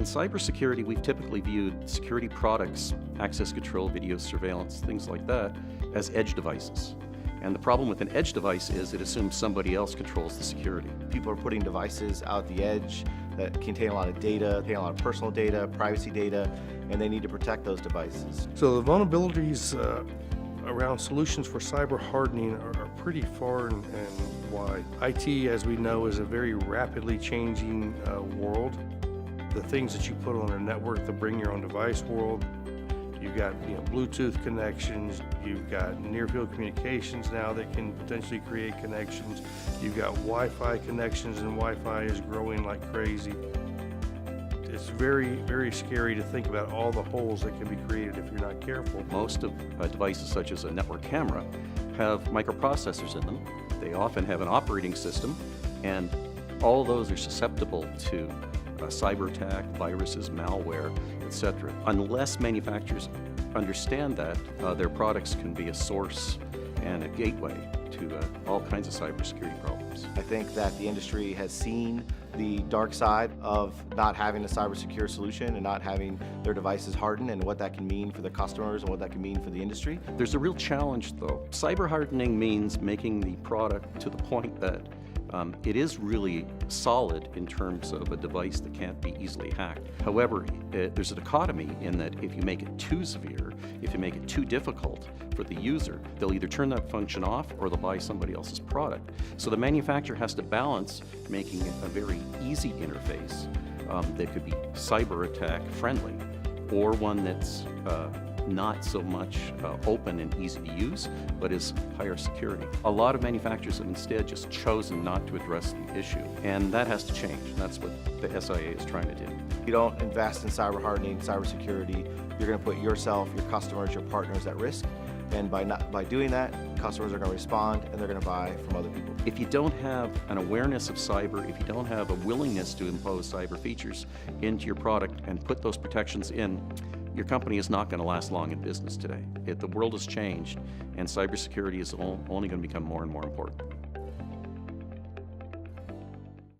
cybersecurity, we've typically viewed security products, access control, video surveillance, things like that, as edge devices. And the problem with an edge device is it assumes somebody else controls the security. People are putting devices out the edge that contain a lot of data, contain a lot of personal data, privacy data, and they need to protect those devices. So the vulnerabilities around solutions for cyber hardening are pretty far and wide. IT, as we know, is a very rapidly changing world. The things that you put on a network, the bring your own device world, you've got Bluetooth connections, you've got near-field communications now that can potentially create connections, you've got Wi-Fi connections, and Wi-Fi is growing like crazy. It's very, very scary to think about all the holes that can be created if you're not careful. Most of devices such as a network camera have microprocessors in them. They often have an operating system, and all those are susceptible to cyber attack, viruses, malware, etc. Unless manufacturers understand that, their products can be a source and a gateway to all kinds of cybersecurity problems. I think that the industry has seen the dark side of not having a cybersecure solution and not having their devices hardened, and what that can mean for the customers and what that can mean for the industry. There's a real challenge though. Cyber hardening means making the product to the point that it is really solid in terms of a device that can't be easily hacked. However, there's a dichotomy in that if you make it too severe, if you make it too difficult for the user, they'll either turn that function off or they'll buy somebody else's product. So the manufacturer has to balance making it a very easy interface that could be cyber attack friendly, or one that's not so much open and easy to use, but is higher security. A lot of manufacturers have instead just chosen not to address the issue, and that has to change. That's what the SIA is trying to do. If you don't invest in cyber hardening, cybersecurity, you're going to put yourself, your customers, your partners at risk, and by doing that, customers are going to respond and they're going to buy from other people. If you don't have an awareness of cyber, if you don't have a willingness to impose cyber features into your product and put those protections in, your company is not going to last long in business today. The world has changed, and cybersecurity is only going to become more and more important.